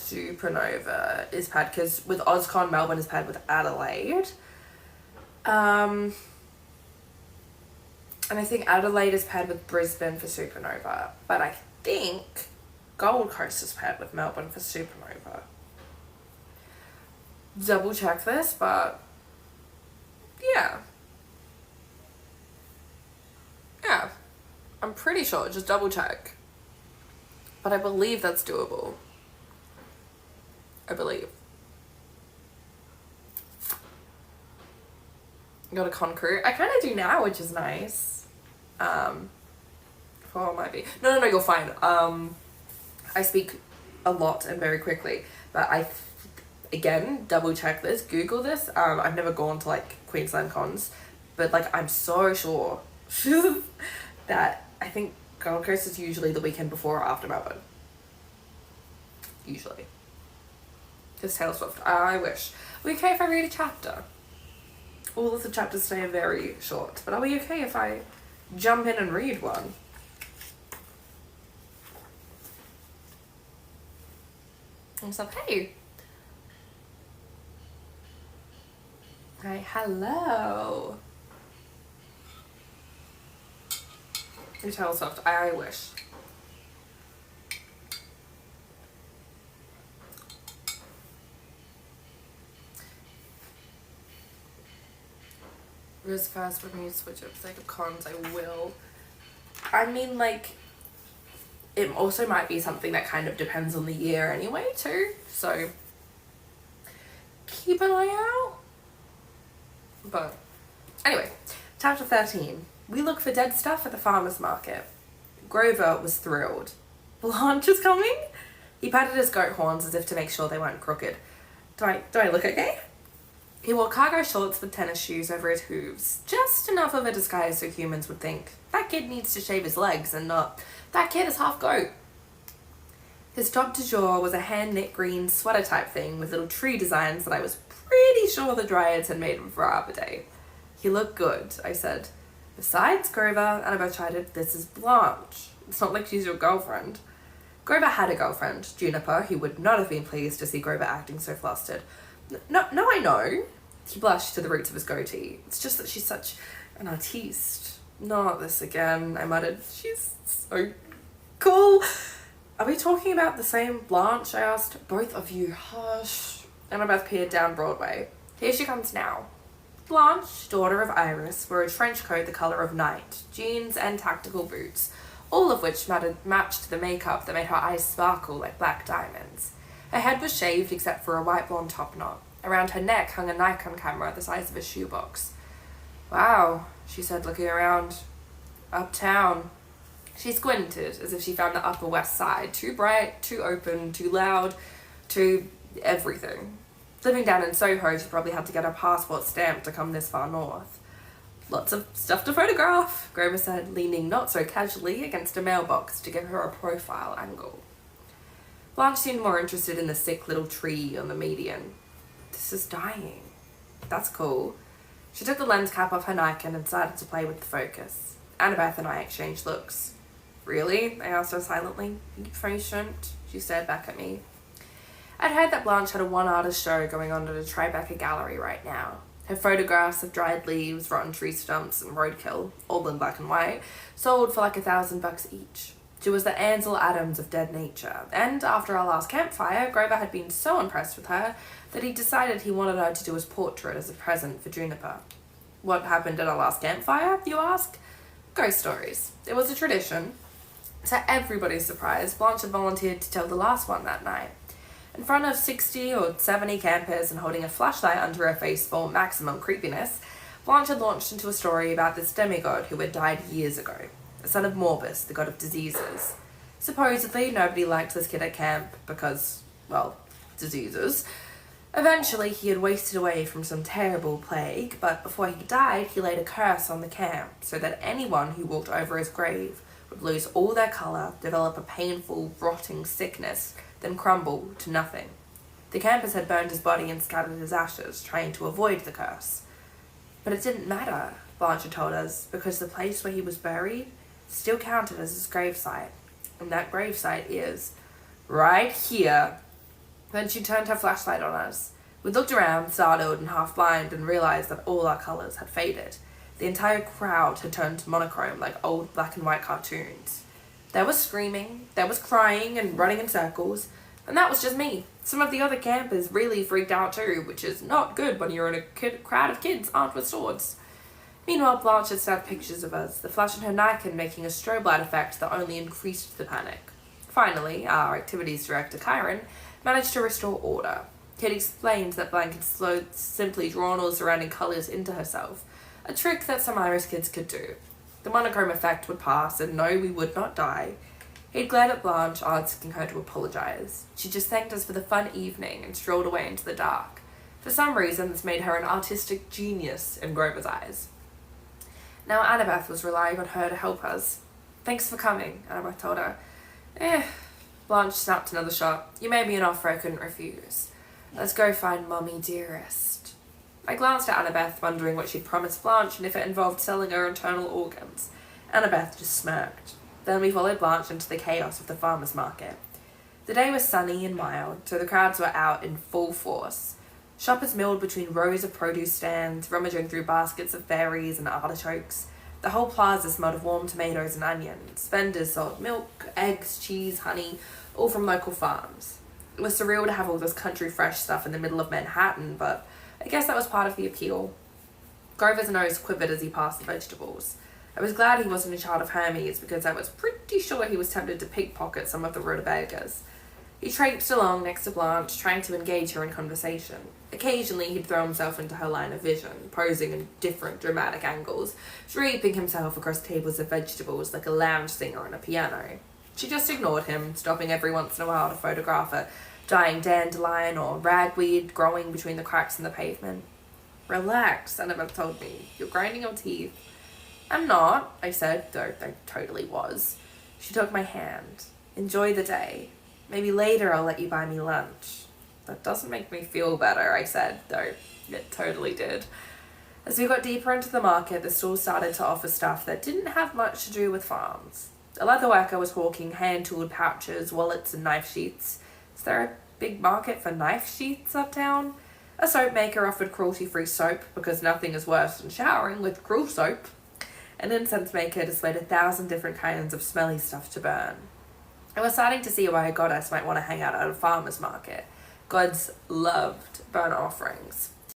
Supernova is paired, because with OzCon, Melbourne is paired with Adelaide. And I think Adelaide is paired with Brisbane for Supernova. But I think Gold Coast is paired with Melbourne for Supernova. Double check this, but yeah. Yeah. I'm pretty sure, just double check. But I believe that's doable. I believe. Got a con crew. I kind of do now, which is nice. Oh, might be. No, you're fine. I speak a lot and very quickly, but again, double check this, Google this. I've never gone to like Queensland cons, but like I'm so sure that I think Gold Coast is usually the weekend before or after Melbourne. Usually. Because Taylor Swift. I wish. Are we okay if I read a chapter? All of the chapters today are very short, but are we okay if I jump in and read one? And so, hey. Hi, hello. You Taylor Swift. I wish. Riz fast when you switch up for like cons, I will. I mean, like, it also might be something that kind of depends on the year anyway too, so keep an eye out. But anyway, chapter 13. We look for dead stuff at the farmer's market. Grover was thrilled. Blanche is coming? He patted his goat horns as if to make sure they weren't crooked. Do I look okay? He wore cargo shorts with tennis shoes over his hooves. Just enough of a disguise so humans would think, that kid needs to shave his legs, and not, that kid is half goat. His top du jour was a hand-knit green sweater type thing with little tree designs that I was pretty sure the Dryads had made for Arbor Day. He looked good, I said. Besides, Grover, Annabelle chided, this is Blanche. It's not like she's your girlfriend. Grover had a girlfriend, Juniper, who would not have been pleased to see Grover acting so flustered. No, I know. He blushed to the roots of his goatee. It's just that she's such an artiste. Not this again, I muttered. She's so cool. Are we talking about the same Blanche? I asked. Both of you, hush. Annabeth peered down Broadway. Here she comes now. Blanche, daughter of Iris, wore a trench coat the colour of night, jeans and tactical boots, all of which matched the makeup that made her eyes sparkle like black diamonds. Her head was shaved except for a white blonde top knot. Around her neck hung a Nikon camera the size of a shoebox. Wow, she said, looking around. Uptown. She squinted as if she found the Upper West Side too bright, too open, too loud, too everything. Living down in Soho, she probably had to get her passport stamped to come this far north. Lots of stuff to photograph, Grover said, leaning not so casually against a mailbox to give her a profile angle. Blanche seemed more interested in the sick little tree on the median. This is dying. That's cool. She took the lens cap off her Nikon and started to play with the focus. Annabeth and I exchanged looks. Really? I asked her silently. You probably shouldn't, she stared back at me. I'd heard that Blanche had a one-artist show going on at a Tribeca gallery right now. Her photographs of dried leaves, rotten tree stumps, and roadkill, all in black and white, sold for like $1,000 each. She was the Ansel Adams of dead nature, and after our last campfire, Grover had been so impressed with her that he decided he wanted her to do his portrait as a present for Juniper. What happened at our last campfire, you ask? Ghost stories. It was a tradition. To everybody's surprise, Blanche had volunteered to tell the last one that night. In front of 60 or 70 campers and holding a flashlight under her face for maximum creepiness, Blanche had launched into a story about this demigod who had died years ago, the son of Morbus, the god of diseases. Supposedly, nobody liked this kid at camp because, well, diseases. Eventually, he had wasted away from some terrible plague, but before he died, he laid a curse on the camp so that anyone who walked over his grave would lose all their colour, develop a painful, rotting sickness, then crumble to nothing. The campers had burned his body and scattered his ashes, trying to avoid the curse. But it didn't matter, Blanche had told us, because the place where he was buried still counted as his gravesite. And that gravesite is right here. Then she turned her flashlight on us. We looked around, startled and half blind, and realised that all our colours had faded. The entire crowd had turned to monochrome like old black and white cartoons. There was screaming, there was crying and running in circles, and that was just me. Some of the other campers really freaked out too, which is not good when you're in a crowd of kids armed with swords. Meanwhile, Blanche had snapped pictures of us, the flash in her Nikon making a strobe light effect that only increased the panic. Finally, our activities director, Kyron, managed to restore order. He had explained that Blank had simply drawn all the surrounding colours into herself, a trick that some Irish kids could do. The monochrome effect would pass, and no, we would not die. He'd glared at Blanche, asking her to apologise. She just thanked us for the fun evening and strolled away into the dark. For some reason, this made her an artistic genius in Grover's eyes. Now Annabeth was relying on her to help us. "Thanks for coming," Annabeth told her. Blanche snapped another shot. "You made me an offer I couldn't refuse. Let's go find Mummy Dearest." I glanced at Annabeth, wondering what she'd promised Blanche and if it involved selling her internal organs. Annabeth just smirked. Then we followed Blanche into the chaos of the farmer's market. The day was sunny and mild, so the crowds were out in full force. Shoppers milled between rows of produce stands, rummaging through baskets of berries and artichokes. The whole plaza smelled of warm tomatoes and onions. Vendors sold milk, eggs, cheese, honey, all from local farms. It was surreal to have all this country fresh stuff in the middle of Manhattan, but I guess that was part of the appeal. Grover's nose quivered as he passed the vegetables. I was glad he wasn't a child of Hermes, because I was pretty sure he was tempted to pickpocket some of the rutabagas. He traipsed along next to Blanche, trying to engage her in conversation. Occasionally he'd throw himself into her line of vision, posing in different dramatic angles, draping himself across tables of vegetables like a lounge singer on a piano. She just ignored him, stopping every once in a while to photograph a dying dandelion or ragweed growing between the cracks in the pavement. "Relax," Annabeth told me. "You're grinding your teeth." "I'm not," I said, though I totally was. She took my hand. "Enjoy the day. Maybe later I'll let you buy me lunch." "That doesn't make me feel better," I said, though it totally did. As we got deeper into the market, the stall started to offer stuff that didn't have much to do with farms. A leather worker was hawking hand-tooled pouches, wallets, and knife sheaths. Is there a big market for knife sheaths uptown? A soap maker offered cruelty-free soap, because nothing is worse than showering with cruel soap. An incense maker displayed 1,000 different kinds of smelly stuff to burn. I was starting to see why a goddess might want to hang out at a farmer's market. Gods loved burnt offerings.